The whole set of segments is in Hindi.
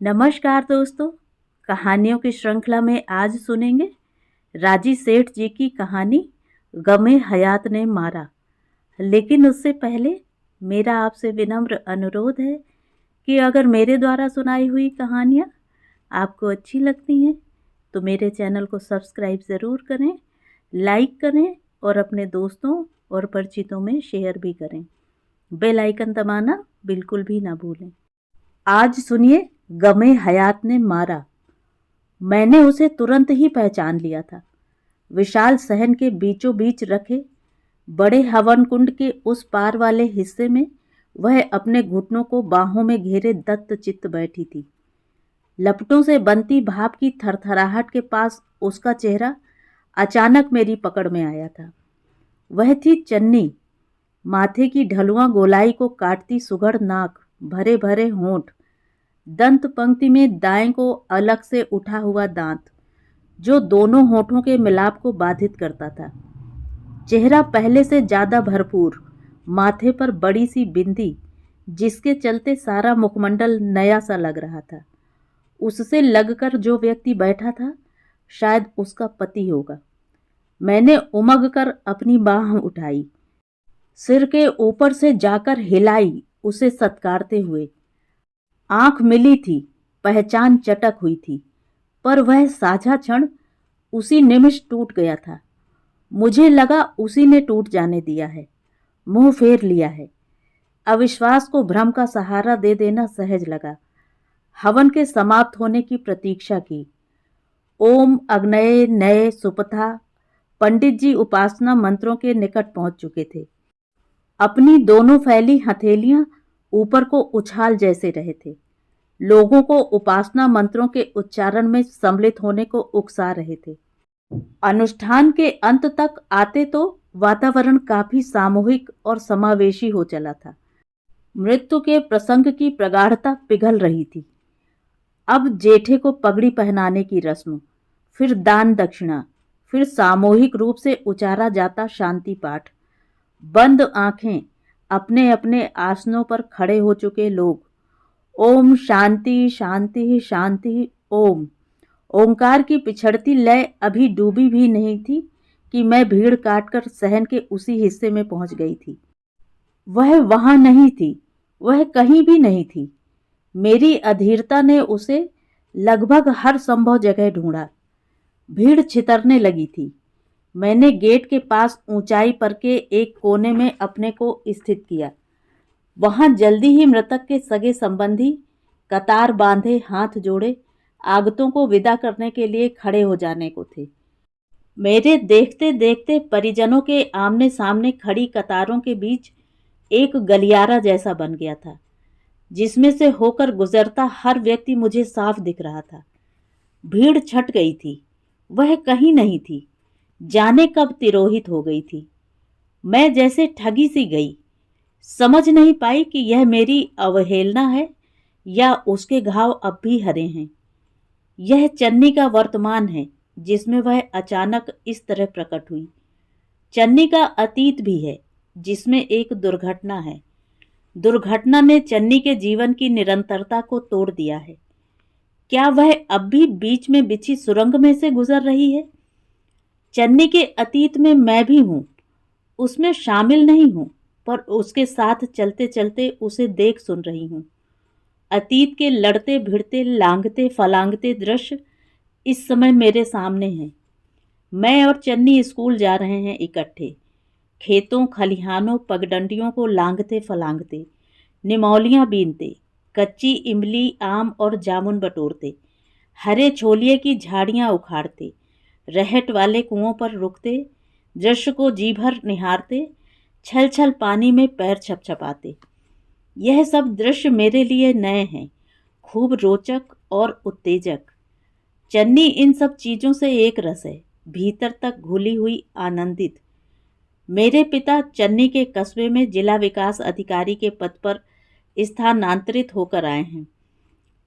नमस्कार दोस्तों। कहानियों की श्रृंखला में आज सुनेंगे राजी सेठ जी की कहानी गमे हयात ने मारा। लेकिन उससे पहले मेरा आपसे विनम्र अनुरोध है कि अगर मेरे द्वारा सुनाई हुई कहानियाँ आपको अच्छी लगती हैं तो मेरे चैनल को सब्सक्राइब ज़रूर करें, लाइक करें और अपने दोस्तों और परिचितों में शेयर भी करें। बेल आइकन दबाना बिल्कुल भी ना भूलें। आज सुनिए गमे हयात ने मारा। मैंने उसे तुरंत ही पहचान लिया था। विशाल सहन के बीचों बीच रखे बड़े हवन कुंड के उस पार वाले हिस्से में वह अपने घुटनों को बाहों में घेरे दत्त चित्त बैठी थी। लपटों से बनती भाप की थरथराहट के पास उसका चेहरा अचानक मेरी पकड़ में आया था। वह थी चन्नी। माथे की ढलुआ गोलाई को काटती सुघड़ नाक, भरे भरे होंठ, दंत पंक्ति में दाएं को अलग से उठा हुआ दांत जो दोनों होठों के मिलाप को बाधित करता था। चेहरा पहले से ज्यादा भरपूर, माथे पर बड़ी सी बिंदी जिसके चलते सारा मुखमंडल नया सा लग रहा था। उससे लगकर जो व्यक्ति बैठा था शायद उसका पति होगा। मैंने उमग कर अपनी बाह उठाई, सिर के ऊपर से जाकर हिलाई उसे सत्कारते हुए। आंख मिली थी, पहचान चटक हुई थी, पर वह साझा क्षण उसी निमिष टूट गया था। मुझे लगा उसी ने टूट जाने दिया है, मुंह फेर लिया है। अविश्वास को भ्रम का सहारा दे देना सहज लगा। हवन के समाप्त होने की प्रतीक्षा की। ओम अग्नये नये सुपथा पंडित जी उपासना मंत्रों के निकट पहुंच चुके थे। अपनी दोनों फैली हथेलियां ऊपर को उछाल जैसे रहे थे। लोगों को उपासना मंत्रों के उच्चारण में सम्मिलित होने को उकसा रहे थे। अनुष्ठान के अंत तक आते तो वातावरण काफी सामूहिक और समावेशी हो चला था। मृत्यु के प्रसंग की प्रगाढ़ता पिघल रही थी। अब जेठे को पगड़ी पहनाने की रस्म, फिर दान दक्षिणा, फिर सामूहिक रूप से उचारा जाता शांति पाठ। बंद आंखें अपने अपने आसनों पर खड़े हो चुके लोग ओम शांति शांति शांति ओम। ओंकार की पिछड़ती लय अभी डूबी भी नहीं थी कि मैं भीड़ काटकर सहन के उसी हिस्से में पहुंच गई थी। वह वहां नहीं थी, वह कहीं भी नहीं थी। मेरी अधीरता ने उसे लगभग हर संभव जगह ढूंढा। भीड़ छितरने लगी थी। मैंने गेट के पास ऊंचाई पर के एक कोने में अपने को स्थित किया। वहां जल्दी ही मृतक के सगे संबंधी कतार बांधे हाथ जोड़े आगतों को विदा करने के लिए खड़े हो जाने को थे। मेरे देखते देखते परिजनों के आमने सामने खड़ी कतारों के बीच एक गलियारा जैसा बन गया था, जिसमें से होकर गुजरता हर व्यक्ति मुझे साफ दिख रहा था। भीड़ छट गई थी, वह कहीं नहीं थी। जाने कब तिरोहित हो गई थी। मैं जैसे ठगी सी गई, समझ नहीं पाई कि यह मेरी अवहेलना है या उसके घाव अब भी हरे हैं। यह चन्नी का वर्तमान है जिसमें वह अचानक इस तरह प्रकट हुई। चन्नी का अतीत भी है जिसमें एक दुर्घटना है। दुर्घटना ने चन्नी के जीवन की निरंतरता को तोड़ दिया है। क्या वह अब भी बीच में बिछी सुरंग में से गुजर रही है? चन्नी के अतीत में मैं भी हूं, उसमें शामिल नहीं हूं, पर उसके साथ चलते चलते उसे देख सुन रही हूं। अतीत के लड़ते भिड़ते लांघते फलांगते दृश्य इस समय मेरे सामने हैं। मैं और चन्नी स्कूल जा रहे हैं इकट्ठे। खेतों खलिहानों पगडंडियों को लांघते फलांगते, निमौलियां बीनते, कच्ची इमली आम और जामुन बटोरते, हरे छोलिए की झाड़ियां उखाड़ते, रहट वाले कुओं पर रुकते, दृश्य को जी भर निहारते, छल छल पानी में पैर छपछपाते। यह सब दृश्य मेरे लिए नए हैं, खूब रोचक और उत्तेजक। चन्नी इन सब चीजों से एक रस है, भीतर तक घुली हुई, आनंदित। मेरे पिता चन्नी के कस्बे में जिला विकास अधिकारी के पद पर स्थानांतरित होकर आए हैं।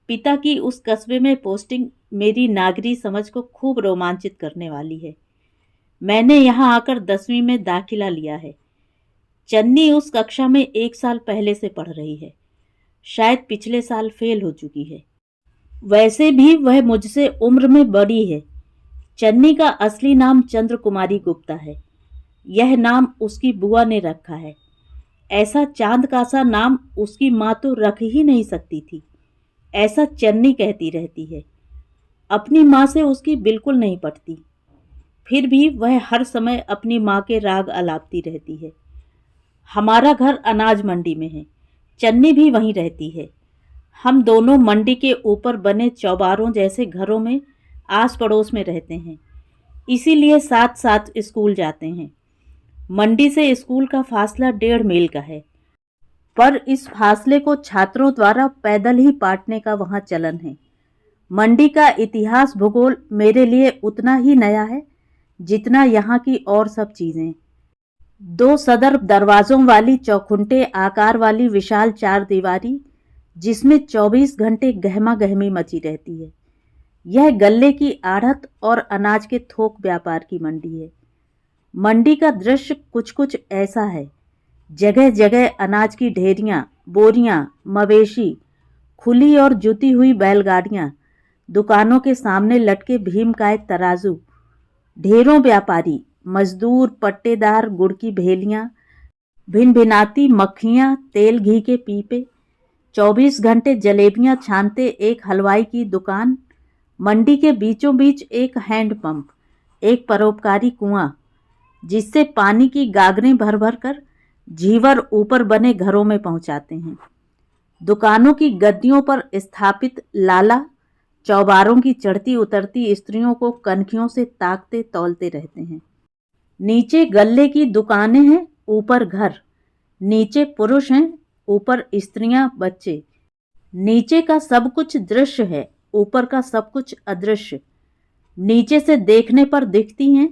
पिता की उस कस्बे में पोस्टिंग मेरी नागरी समझ को खूब रोमांचित करने वाली है। मैंने यहाँ आकर 10वीं में दाखिला लिया है। चन्नी उस कक्षा में 1 साल पहले से पढ़ रही है, शायद पिछले साल फेल हो चुकी है। वैसे भी वह मुझसे उम्र में बड़ी है। चन्नी का असली नाम चंद्र कुमारी गुप्ता है। यह नाम उसकी बुआ ने रखा है। ऐसा चांद का सा नाम उसकी माँ तो रख ही नहीं सकती थी। ऐसा चन्नी कहती रहती है। अपनी माँ से उसकी बिल्कुल नहीं पटती। फिर भी वह हर समय अपनी माँ के राग अलापती रहती है। हमारा घर अनाज मंडी में है। चन्नी भी वहीं रहती है। हम दोनों मंडी के ऊपर बने चौबारों जैसे घरों में आस पड़ोस में रहते हैं। इसीलिए साथ साथ स्कूल जाते हैं। मंडी से स्कूल का फासला 1.5 मील का है, पर इस फासले को छात्रों द्वारा पैदल ही पाटने का वहां चलन है। मंडी का इतिहास भूगोल मेरे लिए उतना ही नया है जितना यहाँ की और सब चीजें। 2 सदर दरवाजों वाली चौखुंटे आकार वाली विशाल 4 दीवारी, जिसमें 24 घंटे गहमा गहमी मची रहती है। यह गल्ले की आढ़त और अनाज के थोक व्यापार की मंडी है। मंडी का दृश्य कुछ कुछ ऐसा है। जगह जगह अनाज की ढेरियां, बोरियां, मवेशी, खुली और जुती हुई बैलगाड़ियां, दुकानों के सामने लटके भीमकाय तराजू, ढेरों व्यापारी, मजदूर, पट्टेदार, गुड़ की भेलियां, भिन भिनाती मक्खियां, तेल घी के पीपे, 24 घंटे जलेबियां छानते एक हलवाई की दुकान, मंडी के बीचों बीच एक हैंडपंप, एक परोपकारी कुआं, जिससे पानी की गागरें भर भर कर झीवर ऊपर बने घरों में पहुंचाते हैं। दुकानों की गद्दियों पर स्थापित लाला चौबारों की चढ़ती उतरती स्त्रियों को कनखियों से ताकते तौलते रहते हैं। नीचे गल्ले की दुकानें हैं, ऊपर घर। नीचे पुरुष हैं, ऊपर स्त्रियां, बच्चे। नीचे का सब कुछ दृश्य है, ऊपर का सब कुछ अदृश्य। नीचे से देखने पर दिखती हैं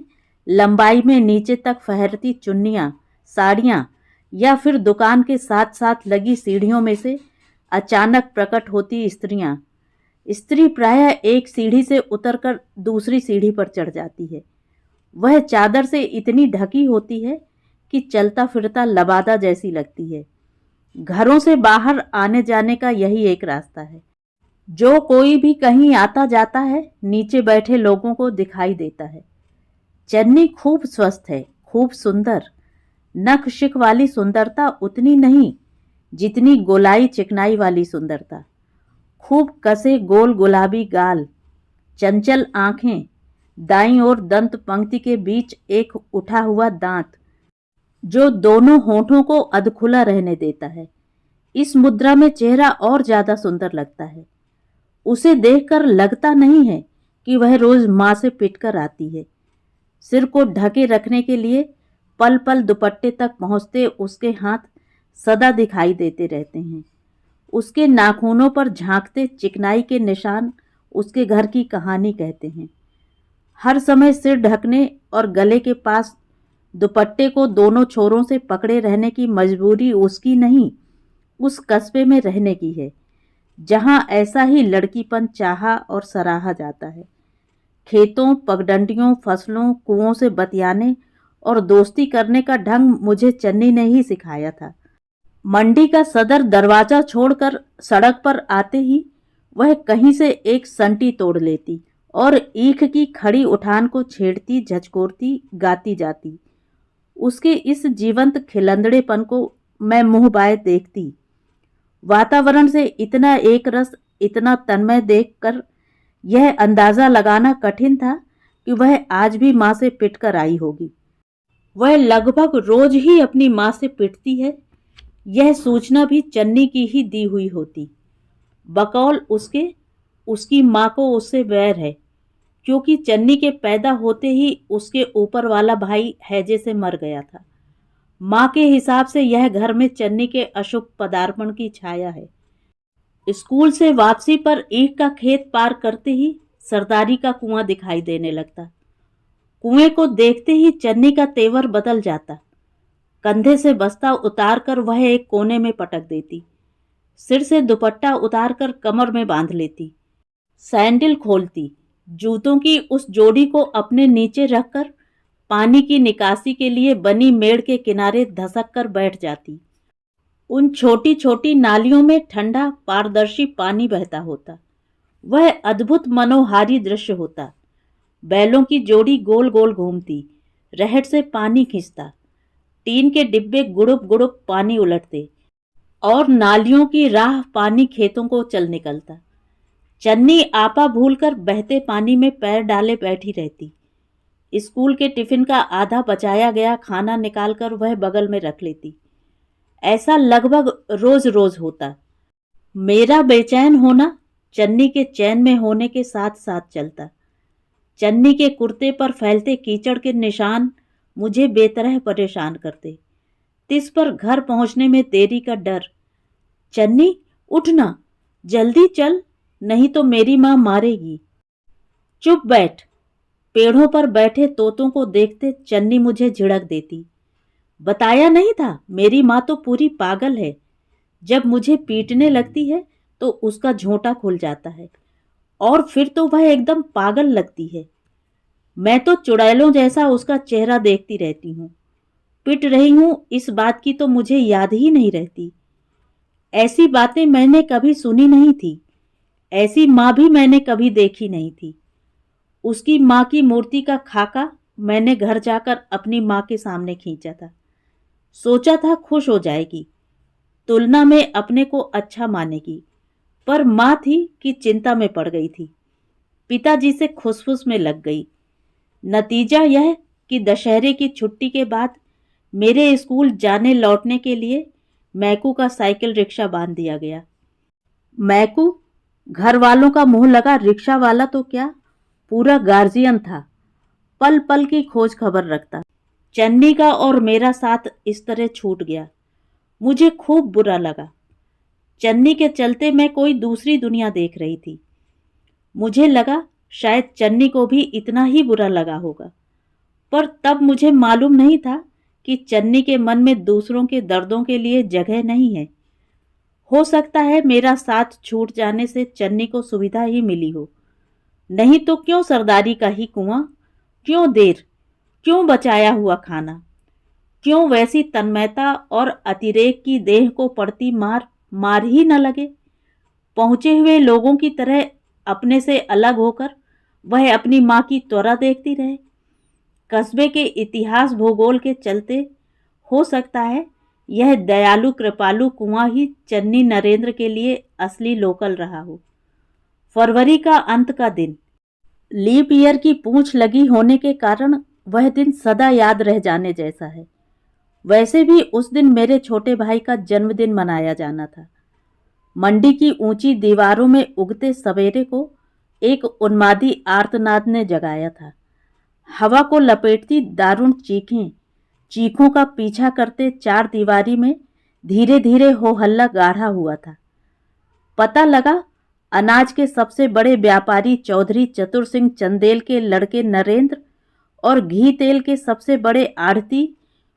लंबाई में नीचे तक फहरती चुन्नियां, साड़ियां, या फिर दुकान के साथ साथ लगी सीढ़ियों में से अचानक प्रकट होती स्त्रियां। स्त्री प्रायः एक सीढ़ी से उतरकर दूसरी सीढ़ी पर चढ़ जाती है। वह चादर से इतनी ढकी होती है कि चलता फिरता लबादा जैसी लगती है। घरों से बाहर आने जाने का यही एक रास्ता है। जो कोई भी कहीं आता जाता है, नीचे बैठे लोगों को दिखाई देता है। चन्नी खूब स्वस्थ है, खूब सुंदर। नख शिख वाली सुंदरता उतनी नहीं जितनी गोलाई चिकनाई वाली सुंदरता। खूब कसे गोल गुलाबी गाल, चंचल आंखें, दाईं ओर दंत पंक्ति के बीच एक उठा हुआ दांत जो दोनों होठों को अधखुला रहने देता है। इस मुद्रा में चेहरा और ज्यादा सुंदर लगता है। उसे देखकर लगता नहीं है कि वह रोज मां से पिटकर आती है। सिर को ढके रखने के लिए पल पल दुपट्टे तक पहुंचते उसके हाथ सदा दिखाई देते रहते हैं। उसके नाखूनों पर झांकते चिकनाई के निशान उसके घर की कहानी कहते हैं। हर समय सिर ढकने और गले के पास दुपट्टे को दोनों छोरों से पकड़े रहने की मजबूरी उसकी नहीं, उस कस्बे में रहने की है जहां ऐसा ही लड़कीपन चाहा और सराहा जाता है। खेतों, पगडंडियों, फसलों, कुओं से बतियाने और दोस्ती करने का ढंग मुझे चन्नी ने ही सिखाया था। मंडी का सदर दरवाजा छोड़कर सड़क पर आते ही वह कहीं से एक संटी तोड़ लेती और ईख की खड़ी उठान को छेड़ती, झचकोरती, गाती जाती। उसके इस जीवंत खिलंदड़ेपन को मैं मुंह बाए देखती। वातावरण से इतना एक रस, इतना तन्मय देखकर यह अंदाजा लगाना कठिन था कि वह आज भी मां से पिटकर आई होगी। वह लगभग रोज ही अपनी मां से पिटती है, यह सूचना भी चन्नी की ही दी हुई होती। बकौल उसकी मां को उससे वैर है, क्योंकि चन्नी के पैदा होते ही उसके ऊपर वाला भाई हैजे से मर गया था। मां के हिसाब से यह घर में चन्नी के अशुभ पदार्पण की छाया है। स्कूल से वापसी पर ईख का खेत पार करते ही सरदारी का कुआं दिखाई देने लगता। कुएं को देखते ही चन्नी का तेवर बदल जाता। कंधे से बस्ता उतारकर वह एक कोने में पटक देती। सिर से दुपट्टा उतारकर कमर में बांध लेती। सैंडल खोलती, जूतों की उस जोड़ी को अपने नीचे रखकर पानी की निकासी के लिए बनी मेड़ के किनारे धसक कर बैठ जाती। उन छोटी छोटी नालियों में ठंडा पारदर्शी पानी बहता होता। वह अद्भुत मनोहारी दृश्य होता। बैलों की जोड़ी गोल गोल घूमती, रहट से पानी खींचता, टीन के डिब्बे गुड़ुप गुड़ुप पानी उलटते और नालियों की राह पानी खेतों को चल निकलता। चन्नी आपा भूलकर बहते पानी में पैर डाले बैठी रहती। स्कूल के टिफिन का आधा बचाया गया खाना निकालकर वह बगल में रख लेती। ऐसा लगभग रोज रोज होता। मेरा बेचैन होना चन्नी के चैन में होने के साथ साथ चलता। चन्नी के कुर्ते पर फैलते कीचड़ के निशान मुझे बेतरह परेशान करते। तिस पर घर पहुंचने में देरी का डर। चन्नी उठना, जल्दी चल, नहीं तो मेरी मां मारेगी। चुप बैठ। पेड़ों पर बैठे तोतों को देखते चन्नी मुझे झिड़क देती। बताया नहीं था, मेरी माँ तो पूरी पागल है। जब मुझे पीटने लगती है तो उसका झोंटा खुल जाता है और फिर तो वह एकदम पागल लगती है। मैं तो चुड़ैलों जैसा उसका चेहरा देखती रहती हूँ। पिट रही हूँ इस बात की तो मुझे याद ही नहीं रहती। ऐसी बातें मैंने कभी सुनी नहीं थी। ऐसी माँ भी मैंने कभी देखी नहीं थी। उसकी माँ की मूर्ति का खाका मैंने घर जाकर अपनी माँ के सामने खींचा था। सोचा था खुश हो जाएगी, तुलना में अपने को अच्छा मानेगी, पर माँ थी कि चिंता में पड़ गई थी। पिताजी से खुसफुस में लग गई। नतीजा यह कि दशहरे की छुट्टी के बाद मेरे स्कूल जाने लौटने के लिए मैकू का साइकिल रिक्शा बांध दिया गया। मैकू घर वालों का मुंह लगा रिक्शा वाला तो क्या, पूरा गार्जियन था। पल पल की खोज खबर रखता। चन्नी का और मेरा साथ इस तरह छूट गया। मुझे खूब बुरा लगा। चन्नी के चलते मैं कोई दूसरी दुनिया देख रही थी। मुझे लगा शायद चन्नी को भी इतना ही बुरा लगा होगा, पर तब मुझे मालूम नहीं था कि चन्नी के मन में दूसरों के दर्दों के लिए जगह नहीं है। हो सकता है मेरा साथ छूट जाने से चन्नी को सुविधा ही मिली हो, नहीं तो क्यों सरदारी का ही कुआं, क्यों देर, क्यों बचाया हुआ खाना, क्यों वैसी तन्मयता और अतिरेक की देह को पड़ती मार ही न लगे। पहुंचे हुए लोगों की तरह अपने से अलग होकर वह अपनी माँ की त्वरा देखती रहे। कस्बे के इतिहास भूगोल के चलते हो सकता है यह दयालु कृपालु कुआं ही चन्नी नरेंद्र के लिए असली लोकल रहा हो। फरवरी का अंत का दिन, लीप ईयर की पूंछ लगी होने के कारण वह दिन सदा याद रह जाने जैसा है। वैसे भी उस दिन मेरे छोटे भाई का जन्मदिन मनाया जाना था। मंडी की ऊंची दीवारों में उगते सवेरे को एक उन्मादी आर्तनाद ने जगाया था। हवा को लपेटती दारुण चीखों का पीछा करते चार दीवारी में धीरे धीरे हो हल्ला गाढ़ा हुआ था। पता लगा अनाज के सबसे बड़े व्यापारी चौधरी चतुर सिंह चंदेल के लड़के नरेंद्र और घी तेल के सबसे बड़े आढ़ती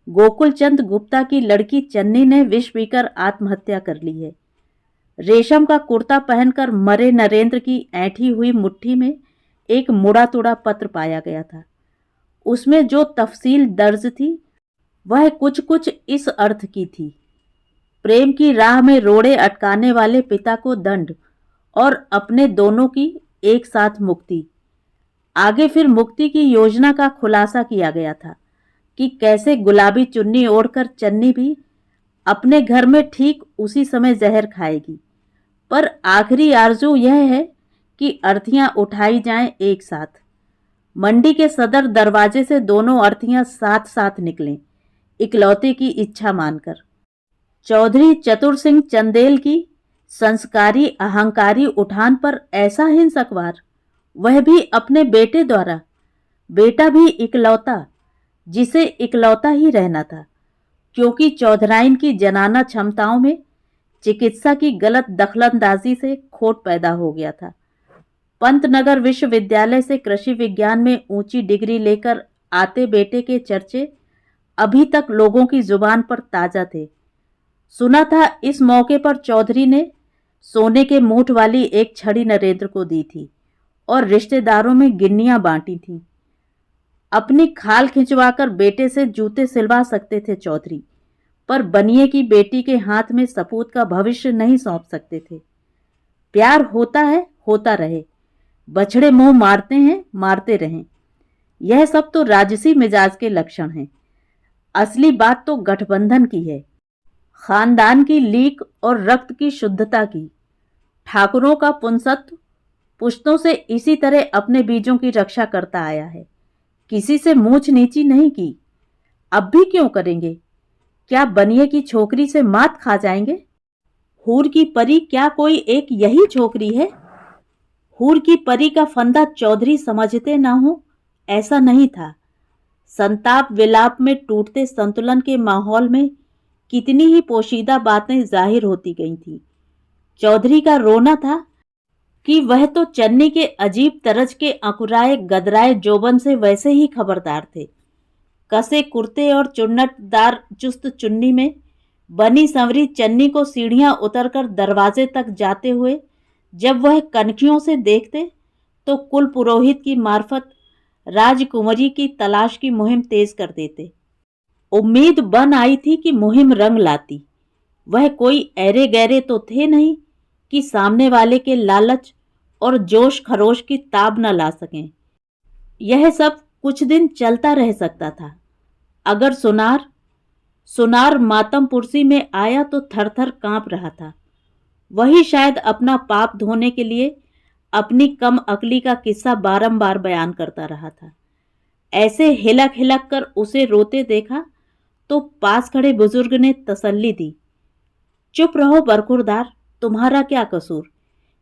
गोकुल चंद गुप्ता की लड़की चन्नी ने विष पीकर आत्महत्या कर ली है। रेशम का कुर्ता पहनकर मरे नरेंद्र की ऐंठी हुई मुट्ठी में एक मुड़ा तुड़ा पत्र पाया गया था। उसमें जो तफसील दर्ज थी वह कुछ कुछ इस अर्थ की थी। प्रेम की राह में रोड़े अटकाने वाले पिता को दंड और अपने दोनों की एक साथ मुक्ति। आगे फिर मुक्ति की योजना का खुलासा किया गया था कि कैसे गुलाबी चुन्नी ओढ़कर चन्नी भी अपने घर में ठीक उसी समय जहर खाएगी, पर आखिरी आरजू यह है कि अर्थियां उठाई जाएं एक साथ। मंडी के सदर दरवाजे से दोनों अर्थियां साथ साथ निकलें, इकलौते की इच्छा मानकर। चौधरी चतुर सिंह चंदेल की संस्कारी अहंकारी उठान पर ऐसा हिंसक वार, वह भी अपने बेटे द्वारा। बेटा भी इकलौता, जिसे इकलौता ही रहना था, क्योंकि चौधराइन की जनाना क्षमताओं में चिकित्सा की गलत दखलंदाजी से खोट पैदा हो गया था। पंतनगर विश्वविद्यालय से कृषि विज्ञान में ऊंची डिग्री लेकर आते बेटे के चर्चे अभी तक लोगों की जुबान पर ताजा थे। सुना था इस मौके पर चौधरी ने सोने के मूठ वाली एक छड़ी नरेंद्र को दी थी और रिश्तेदारों में गिन्नियां बांटी थीं। अपनी खाल खिंचवाकर बेटे से जूते सिलवा सकते थे चौधरी, पर बनिए की बेटी के हाथ में सपूत का भविष्य नहीं सौंप सकते थे। प्यार होता है होता रहे। बछड़े मुंह मारते हैं, मारते रहें। यह सब तो राजसी मिजाज के लक्षण हैं। असली बात तो गठबंधन की है, खानदान की लीक और रक्त की शुद्धता की। ठाकुरों का पुंसत्व पुश्तों से इसी तरह अपने बीजों की रक्षा करता आया है, किसी से मूछ नीची नहीं की। अब भी क्यों करेंगे? क्या बनिए की छोकरी से मात खा जाएंगे? हूर की परी क्या कोई एक यही छोकरी है? हूर की परी का फंदा चौधरी समझते ना हो, ऐसा नहीं था। संताप विलाप में टूटते संतुलन के माहौल में कितनी ही पोशीदा बातें जाहिर होती गई थीं। चौधरी का रोना था कि वह तो चन्नी के अजीब तरज के अंकुराए गदराए जोबन से वैसे ही खबरदार थे। कसे कुर्ते और चुन्नटदार चुस्त चुन्नी में बनी संवरी चन्नी को सीढ़ियां उतरकर दरवाजे तक जाते हुए जब वह कनखियों से देखते तो कुल पुरोहित की मार्फत राजकुमारी की तलाश की मुहिम तेज कर देते। उम्मीद बन आई थी कि मुहिम रंग लाती। वह कोई ऐरे गैरे तो थे नहीं कि सामने वाले के लालच और जोश खरोश की ताब न ला सकें। यह सब कुछ दिन चलता रह सकता था। अगर सुनार मातमपुरसी में आया तो थरथर कांप रहा था। वही शायद अपना पाप धोने के लिए अपनी कम अकली का किस्सा बारंबार बयान करता रहा था। ऐसे हिलक हिलक कर उसे रोते देखा तो पास खड़े बुजुर्ग ने तसल्ली दी, चुप रहो बरखुरदार, तुम्हारा क्या कसूर?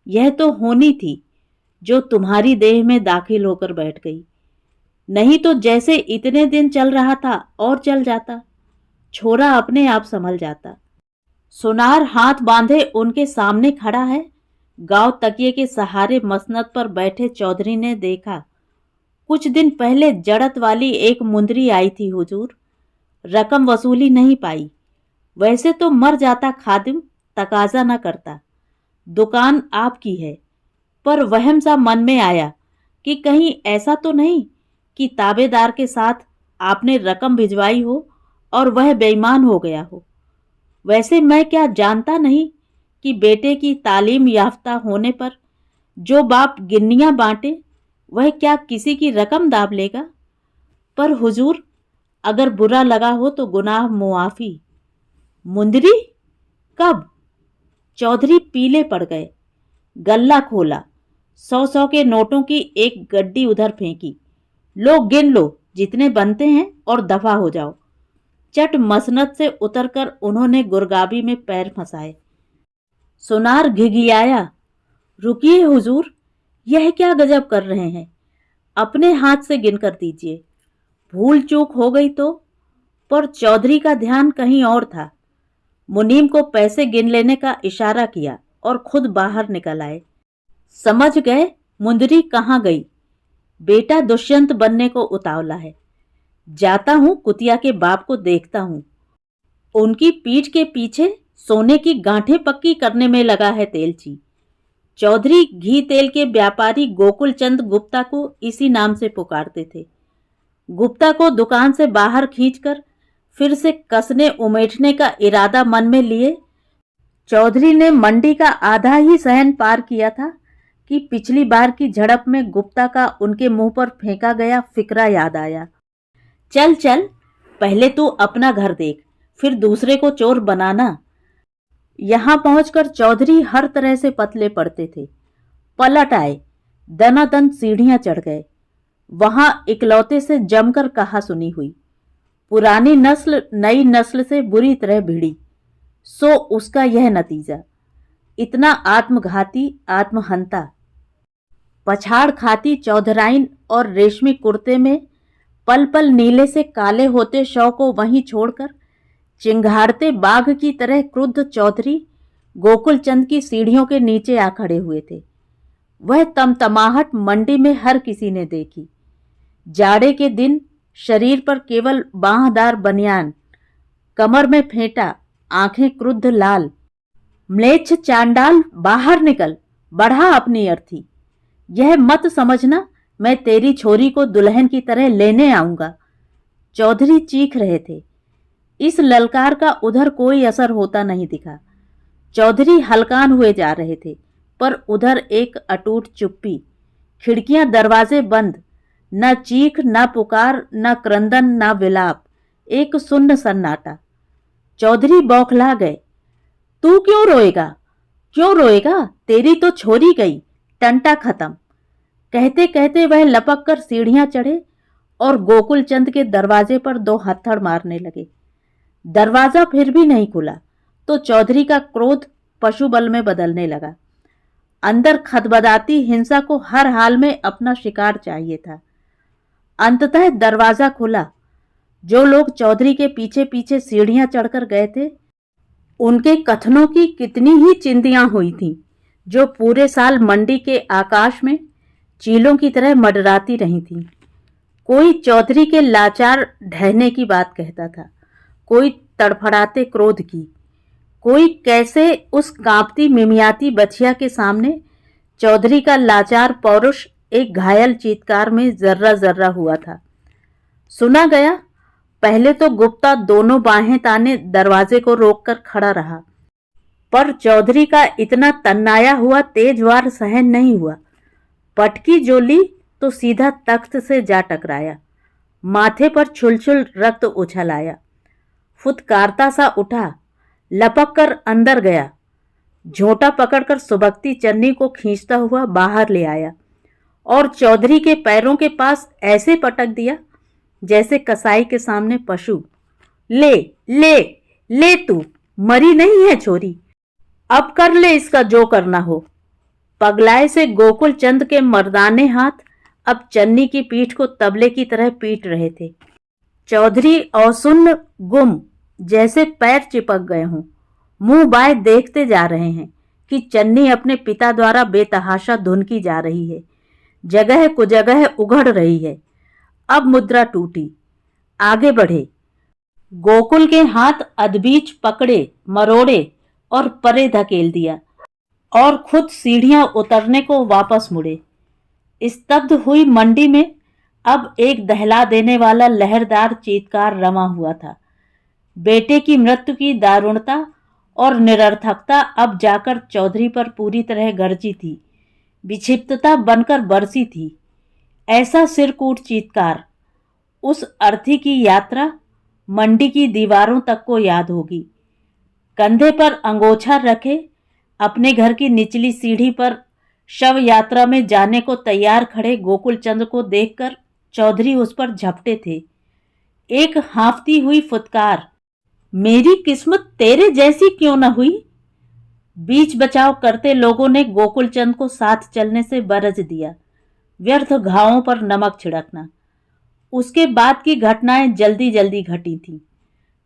यह तो होनी थी जो तुम्हारी देह में दाखिल होकर बैठ गई। नहीं तो जैसे इतने दिन चल रहा था और चल जाता, छोरा अपने आप संभल जाता। सुनार हाथ बांधे उनके सामने खड़ा है। गांव तकिए के सहारे मसनद पर बैठे चौधरी ने देखा, कुछ दिन पहले जड़त वाली एक मुंदरी आई थी हुजूर, रकम वसूली नहीं पाई। वैसे तो मर जाता खादिम, तकाजा न करता। दुकान आपकी है, पर वहम सा मन में आया कि कहीं ऐसा तो नहीं कि ताबेदार के साथ आपने रकम भिजवाई हो और वह बेईमान हो गया हो। वैसे मैं क्या जानता नहीं कि बेटे की तालीम याफ्ता होने पर जो बाप गिन्नियां बांटे वह क्या किसी की रकम दाब लेगा। पर हुजूर, अगर बुरा लगा हो तो गुनाह मुआफी। मुंदरी? कब? चौधरी पीले पड़ गए। गल्ला खोला, 100 के नोटों की एक गड्डी उधर फेंकी। लो गिन लो, जितने बनते हैं और दफा हो जाओ। चट मसनद से उतरकर उन्होंने गुरगाबी में पैर फंसाए। सुनार घिघियाया, रुकिए हुजूर, यह क्या गजब कर रहे हैं? अपने हाथ से गिन कर दीजिए, भूल चूक हो गई तो। पर चौधरी का ध्यान कहीं और था। मुनीम को पैसे गिन लेने का इशारा किया और खुद बाहर निकल आए। समझ गए मुंदरी कहाँ गई। बेटा दुष्यंत बनने को उतावला है। जाता हूं कुतिया के बाप को देखता हूं। उनकी पीठ के पीछे सोने की गांठें पक्की करने में लगा है तेलची। चौधरी घी तेल के व्यापारी गोकुल चंद गुप्ता को इसी नाम से पुकारते थे। गुप्ता को दुकान से बाहर खींचकर फिर से कसने उमेटने का इरादा मन में लिए चौधरी ने मंडी का आधा ही सहन पार किया था कि पिछली बार की झड़प में गुप्ता का उनके मुंह पर फेंका गया फिकरा याद आया। चल चल, पहले तू अपना घर देख, फिर दूसरे को चोर बनाना। यहां पहुंचकर चौधरी हर तरह से पतले पड़ते थे। पलट आए, दनादन सीढ़ियां चढ़ गए। वहां इकलौते से जमकर कहा सुनी हुई। पुरानी नस्ल नई नस्ल से बुरी तरह भिड़ी, सो उसका यह नतीजा। इतना आत्मघाती, आत्महंता। पछाड़ खाती चौधराइन और रेशमी कुर्ते में पल पल नीले से काले होते शव को वहीं छोड़कर चिंघाड़ते बाघ की तरह क्रुद्ध चौधरी गोकुल चंद की सीढ़ियों के नीचे आ खड़े हुए थे। वह तमतमाहट मंडी में हर किसी ने देखी। जाड़े के दिन शरीर पर केवल बांहदार बनियान, कमर में फेंटा, आंखें क्रुद्ध लाल। म्लेच्छ चांडाल, बाहर निकल, बढ़ा अपनी अर्थी। यह मत समझना मैं तेरी छोरी को दुल्हन की तरह लेने आऊंगा। चौधरी चीख रहे थे। इस ललकार का उधर कोई असर होता नहीं दिखा। चौधरी हलकान हुए जा रहे थे। पर उधर एक अटूट चुप्पी। खिड़कियां दरवाजे बंद, न चीख न पुकार न क्रंदन न विलाप, एक सुन्न सन्नाटा। चौधरी बौखला गए। तू क्यों रोएगा, क्यों रोएगा, तेरी तो छोरी गई, टंटा खत्म। कहते कहते वह लपक कर सीढ़ियां चढ़े और गोकुल चंद के दरवाजे पर 2 हथड़ मारने लगे। दरवाजा फिर भी नहीं खुला तो चौधरी का क्रोध पशुबल में बदलने लगा। अंदर खदबदाती हिंसा को हर हाल में अपना शिकार चाहिए था। अंततः दरवाजा खुला। जो लोग चौधरी के पीछे पीछे सीढ़ियां चढ़कर गए थे, उनके कथनों की कितनी ही चिंदियां हुई थीं, जो पूरे साल मंडी के आकाश में चीलों की तरह मंडराती रही थीं। कोई चौधरी के लाचार ढहने की बात कहता था, कोई तड़फड़ाते क्रोध की, कोई कैसे उस कांपती मिमियाती बछिया के सामने चौधरी का लाचार पौरुष एक घायल चीत्कार में जर्रा जर्रा हुआ था। सुना गया, पहले तो गुप्ता दोनों बाहें ताने दरवाजे को रोककर खड़ा रहा, पर चौधरी का इतना तन्नाया हुआ तेज वार सहन नहीं हुआ। पटकी जो ली तो सीधा तख्त से जा टकराया। माथे पर छुलछुल रक्त उछल आया। फुतकारता सा उठा, लपक कर अंदर गया, झोंटा पकड़कर सुबकती चन्नी को खींचता हुआ बाहर ले आया और चौधरी के पैरों के पास ऐसे पटक दिया जैसे कसाई के सामने पशु। ले ले ले, तू मरी नहीं है छोरी, अब कर ले इसका जो करना हो। पगलाए से गोकुल चंद के मर्दाने हाथ अब चन्नी की पीठ को तबले की तरह पीट रहे थे। चौधरी औसुन्न गुम, जैसे पैर चिपक गए हों, मुंह बाय देखते जा रहे हैं कि चन्नी अपने पिता द्वारा बेतहाशा धुनकी जा रही है, जगह कुजगह उघड़ रही है। अब मुद्रा टूटी, आगे बढ़े। गोकुल के हाथ अधबीच पकड़े, मरोड़े और परे धकेल दिया और खुद सीढ़ियां उतरने को वापस मुड़े। स्तब्ध हुई मंडी में अब एक दहला देने वाला लहरदार चीत्कार रमा हुआ था। बेटे की मृत्यु की दारुणता और निरर्थकता अब जाकर चौधरी पर पूरी तरह गरजी थी, विक्षिप्तता बनकर बरसी थी। ऐसा सिरकूट चीत्कार उस अर्थी की यात्रा मंडी की दीवारों तक को याद होगी। कंधे पर अंगोछा रखे अपने घर की निचली सीढ़ी पर शव यात्रा में जाने को तैयार खड़े गोकुल चंद को देखकर चौधरी उस पर झपटे थे। एक हांफती हुई फुतकार, मेरी किस्मत तेरे जैसी क्यों न हुई। बीच बचाव करते लोगों ने गोकुल चंद को साथ चलने से बरज दिया। व्यर्थ घावों पर नमक छिड़कना। उसके बाद की घटनाएं जल्दी जल्दी घटी थीं।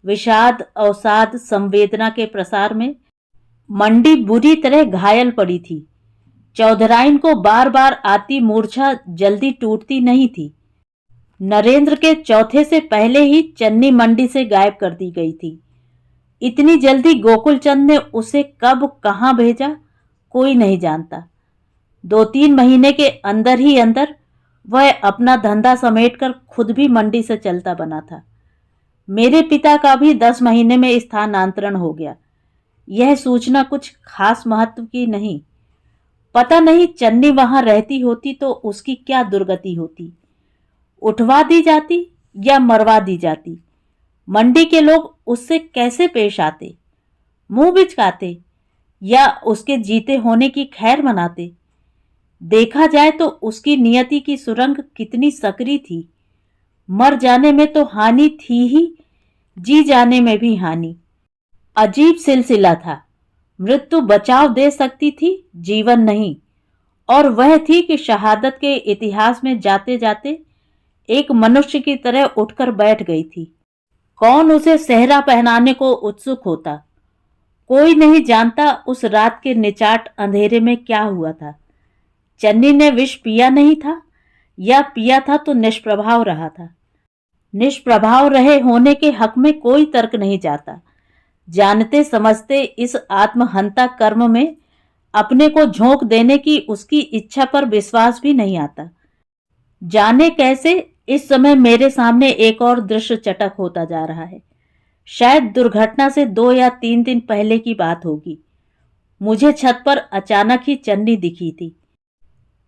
विषाद, अवसाद, संवेदना के प्रसार में मंडी बुरी तरह घायल पड़ी थी। चौधराइन को बार बार आती मूर्छा जल्दी टूटती नहीं थी। नरेंद्र के चौथे से पहले ही चन्नी मंडी से गायब कर दी गई थी। इतनी जल्दी गोकुल चंद ने उसे कब कहां भेजा कोई नहीं जानता। 2-3 महीने के अंदर ही अंदर वह अपना धंधा समेटकर खुद भी मंडी से चलता बना था। मेरे पिता का भी 10 महीने में स्थानांतरण हो गया। यह सूचना कुछ खास महत्व की नहीं। पता नहीं चन्नी वहां रहती होती तो उसकी क्या दुर्गति होती। उठवा दी जाती या मरवा दी जाती। मंडी के लोग उससे कैसे पेश आते, मुंह बिचकाते या उसके जीते होने की खैर मनाते। देखा जाए तो उसकी नियति की सुरंग कितनी सकरी थी। मर जाने में तो हानि थी ही, जी जाने में भी हानि। अजीब सिलसिला था। मृत्यु बचाव दे सकती थी, जीवन नहीं। और वह थी कि शहादत के इतिहास में जाते जाते एक मनुष्य की तरह उठकर बैठ गई थी। कौन उसे सेहरा पहनाने को उत्सुक होता। कोई नहीं जानता उस रात के निचाट अंधेरे में क्या हुआ था। चन्नी ने विष पिया नहीं था या पिया था तो निष्प्रभाव रहा था। निष्प्रभाव रहे होने के हक में कोई तर्क नहीं जाता। जानते समझते इस आत्महंता कर्म में अपने को झोंक देने की उसकी इच्छा पर विश्वास भी नहीं आता। जाने कैसे इस समय मेरे सामने एक और दृश्य चटक होता जा रहा है। शायद दुर्घटना से 2 या 3 दिन पहले की बात होगी। मुझे छत पर अचानक ही चन्नी दिखी थी।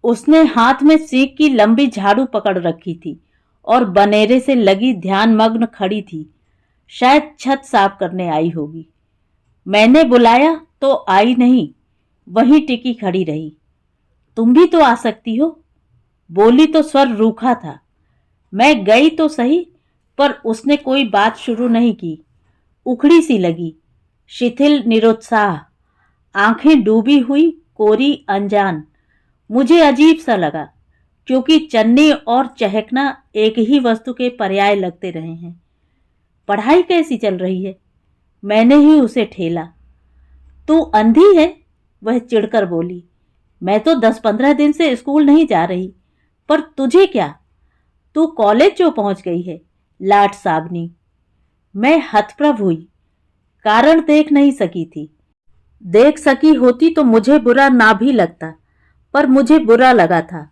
उसने हाथ में सीक की लंबी झाड़ू पकड़ रखी थी और बनेरे से लगी ध्यान मग्न खड़ी थी। शायद छत साफ करने आई होगी। मैंने बुलाया तो आई नहीं, वहीं टिकी खड़ी रही। तुम भी तो आ सकती हो, बोली तो स्वर रूखा था। मैं गई तो सही, पर उसने कोई बात शुरू नहीं की। उखड़ी सी लगी, शिथिल, निरुत्साह, आंखें डूबी हुई, कोरी, अनजान। मुझे अजीब सा लगा, क्योंकि चन्नी और चहकना एक ही वस्तु के पर्याय लगते रहे हैं। पढ़ाई कैसी चल रही है? मैंने ही उसे ठेला। तू अंधी है? वह चिढ़कर बोली। मैं तो 10-15 दिन से स्कूल नहीं जा रही, पर तुझे क्या? तू कॉलेज जो पहुंच गई है, लाट साबनी। मैं हतप्रभ हुई, कारण देख नहीं सकी थी। देख सकी होती तो मुझे बुरा ना भी लगता, पर मुझे बुरा लगा था।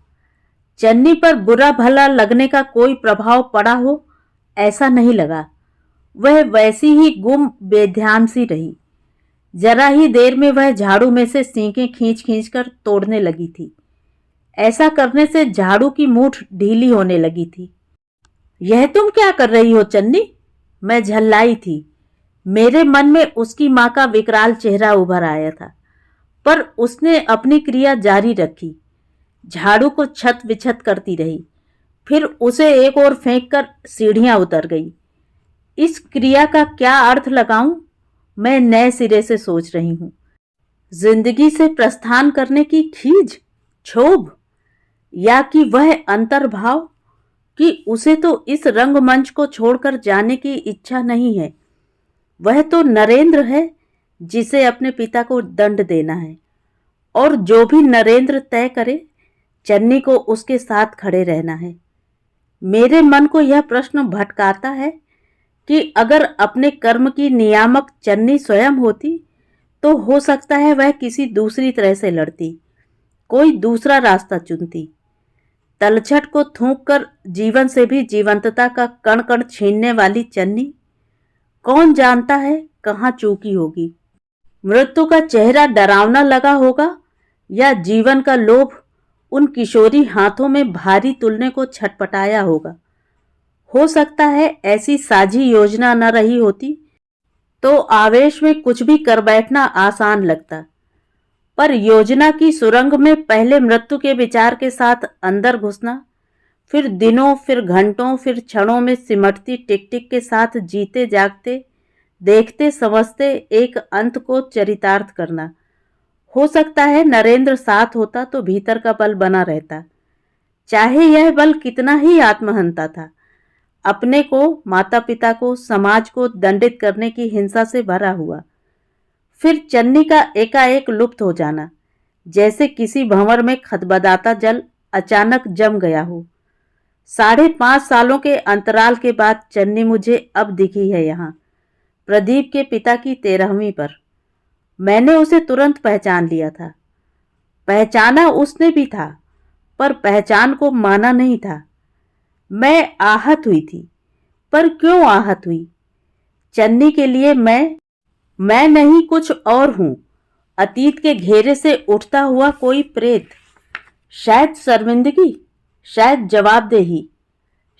चन्नी पर बुरा भला लगने का कोई प्रभाव पड़ा हो, ऐसा नहीं लगा। वह वैसी ही गुम बेध्यान सी रही। जरा ही देर में वह झाड़ू में से सींकें खींच खींच कर तोड़ने लगी थी। ऐसा करने से झाड़ू की मूठ ढीली होने लगी थी। यह तुम क्या कर रही हो चन्नी? मैं झल्लाई थी। मेरे मन में उसकी मां का विकराल चेहरा उभर आया था, पर उसने अपनी क्रिया जारी रखी। झाड़ू को छत विछत करती रही, फिर उसे एक ओर फेंक कर सीढ़ियां उतर गई। इस क्रिया का क्या अर्थ लगाऊं, मैं नए सिरे से सोच रही हूं। जिंदगी से प्रस्थान करने की खीज, क्षोभ, या कि वह अंतर्भाव कि उसे तो इस रंगमंच को छोड़कर जाने की इच्छा नहीं है। वह तो नरेंद्र है, जिसे अपने पिता को दंड देना है, और जो भी नरेंद्र तय करे, चन्नी को उसके साथ खड़े रहना है। मेरे मन को यह प्रश्न भटकाता है कि अगर अपने कर्म की नियामक चन्नी स्वयं होती, तो हो सकता है वह किसी दूसरी तरह से लड़ती, कोई दूसरा रास्ता चुनती। तलछट को थूक कर जीवन से भी जीवंतता का कण कण छीनने वाली चन्नी, कौन जानता है कहाँ चूकी होगी। मृत्यु का चेहरा डरावना लगा होगा, या जीवन का लोभ उन किशोरी हाथों में भारी तुलने को छटपटाया होगा। हो सकता है ऐसी साझी योजना न रही होती तो आवेश में कुछ भी कर बैठना आसान लगता, पर योजना की सुरंग में पहले मृत्यु के विचार के साथ अंदर घुसना, फिर दिनों, फिर घंटों, फिर क्षणों में सिमटती टिक टिक के साथ जीते जागते, देखते समझते एक अंत को चरितार्थ करना। हो सकता है नरेंद्र साथ होता तो भीतर का बल बना रहता, चाहे यह बल कितना ही आत्महंता था। अपने को, माता पिता को, समाज को दंडित करने की हिंसा से भरा हुआ। फिर चन्नी का एकाएक लुप्त हो जाना, जैसे किसी भंवर में खदबदाता जल अचानक जम गया हो। 5.5 सालों के अंतराल के बाद चन्नी मुझे अब दिखी है यहाँ, प्रदीप के पिता की 13वीं पर। मैंने उसे तुरंत पहचान लिया था। पहचाना उसने भी था, पर पहचान को माना नहीं था। मैं आहत हुई थी, पर क्यों आहत हुई? चन्नी के लिए मैं नहीं, कुछ और हूं। अतीत के घेरे से उठता हुआ कोई प्रेत। शायद शर्मिंदगी, शायद जवाबदेही,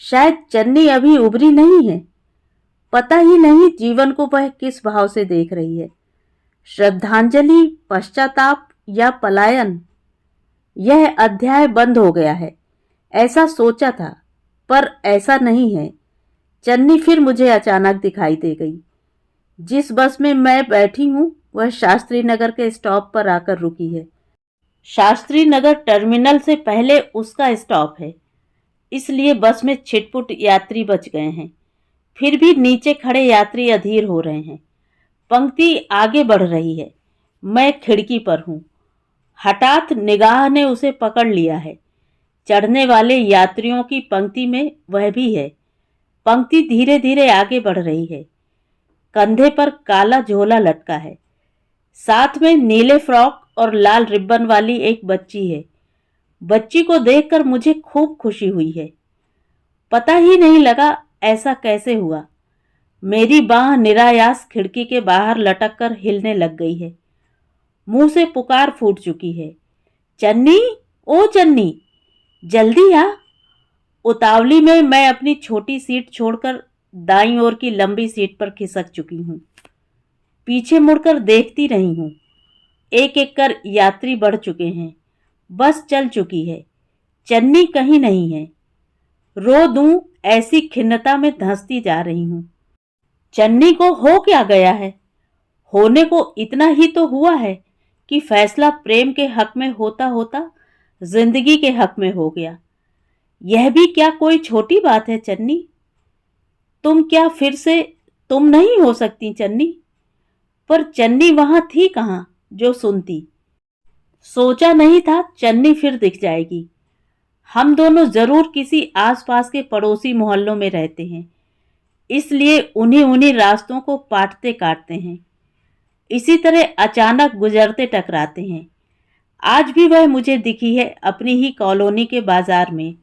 शायद चन्नी अभी उभरी नहीं है। पता ही नहीं जीवन को वह किस भाव से देख रही है। श्रद्धांजलि, पश्चाताप या पलायन। यह अध्याय बंद हो गया है, ऐसा सोचा था, पर ऐसा नहीं है। चन्नी फिर मुझे अचानक दिखाई दे गई। जिस बस में मैं बैठी हूं, वह शास्त्री नगर के स्टॉप पर आकर रुकी है। शास्त्री नगर टर्मिनल से पहले उसका स्टॉप है, इसलिए बस में छिटपुट यात्री बच गए हैं। फिर भी नीचे खड़े यात्री अधीर हो रहे हैं। पंक्ति आगे बढ़ रही है। मैं खिड़की पर हूं। हठात निगाह ने उसे पकड़ लिया है। चढ़ने वाले यात्रियों की पंक्ति में वह भी है। पंक्ति धीरे धीरे आगे बढ़ रही है। कंधे पर काला झोला लटका है। साथ में नीले फ्रॉक और लाल रिब्बन वाली एक बच्ची है। बच्ची को देखकर मुझे खूब खुशी हुई है। पता ही नहीं लगा ऐसा कैसे हुआ। मेरी बांह निरायास खिड़की के बाहर लटक कर हिलने लग गई है। मुंह से पुकार फूट चुकी है। चन्नी, ओ चन्नी, जल्दी आ। उतावली में मैं अपनी छोटी सीट छोड़कर दाईं ओर की लंबी सीट पर खिसक चुकी हूँ। पीछे मुड़कर देखती रही हूँ। एक एक कर यात्री बढ़ चुके हैं। बस चल चुकी है। चन्नी कहीं नहीं है। रो दूं ऐसी खिन्नता में धंसती जा रही हूँ। चन्नी को हो क्या गया है? होने को इतना ही तो हुआ है कि फैसला प्रेम के हक में होता होता जिंदगी के हक में हो गया। यह भी क्या कोई छोटी बात है चन्नी? तुम क्या फिर से तुम नहीं हो सकती चन्नी? पर चन्नी वहां थी कहां जो सुनती? सोचा नहीं था चन्नी फिर दिख जाएगी। हम दोनों जरूर किसी आसपास के पड़ोसी मोहल्लों में रहते हैं, इसलिए उन्हीं उन्हीं रास्तों को पाटते काटते हैं। इसी तरह अचानक गुजरते टकराते हैं। आज भी वह मुझे दिखी है अपनी ही कॉलोनी के बाजार में।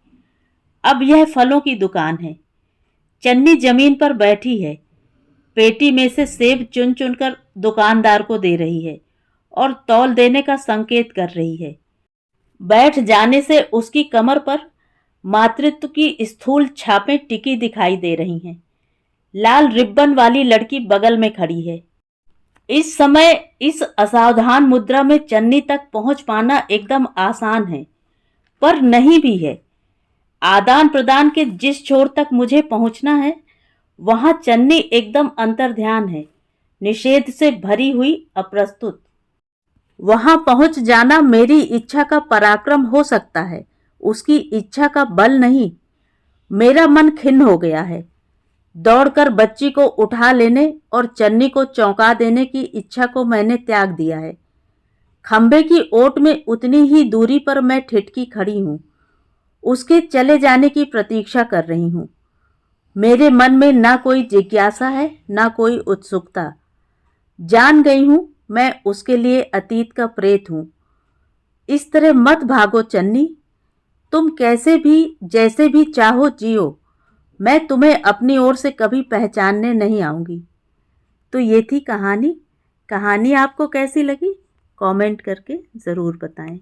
अब यह फलों की दुकान है। चन्नी जमीन पर बैठी है। पेटी में से सेब चुन चुनकर दुकानदार को दे रही है और तौल देने का संकेत कर रही है। बैठ जाने से उसकी कमर पर मातृत्व की स्थूल छापें टिकी दिखाई दे रही हैं। लाल रिब्बन वाली लड़की बगल में खड़ी है। इस समय इस असावधान मुद्रा में चन्नी तक पहुंच पाना एकदम आसान है, पर नहीं भी है। आदान प्रदान के जिस छोर तक मुझे पहुंचना है, वहां चन्नी एकदम अंतर्ध्यान है, निषेध से भरी हुई, अप्रस्तुत। वहां पहुंच जाना मेरी इच्छा का पराक्रम हो सकता है, उसकी इच्छा का बल नहीं। मेरा मन खिन्न हो गया है। दौड़कर बच्ची को उठा लेने और चन्नी को चौंका देने की इच्छा को मैंने त्याग दिया है। खंबे की ओट में उतनी ही दूरी पर मैं ठिठकी खड़ी हूं, उसके चले जाने की प्रतीक्षा कर रही हूं। मेरे मन में ना कोई जिज्ञासा है, ना कोई उत्सुकता। जान गई हूं मैं उसके लिए अतीत का प्रेत हूं। इस तरह मत भागो चन्नी। तुम कैसे भी जैसे भी चाहो जियो, मैं तुम्हें अपनी ओर से कभी पहचानने नहीं आऊंगी। तो ये थी कहानी। कहानी आपको कैसी लगी कमेंट करके ज़रूर बताएं।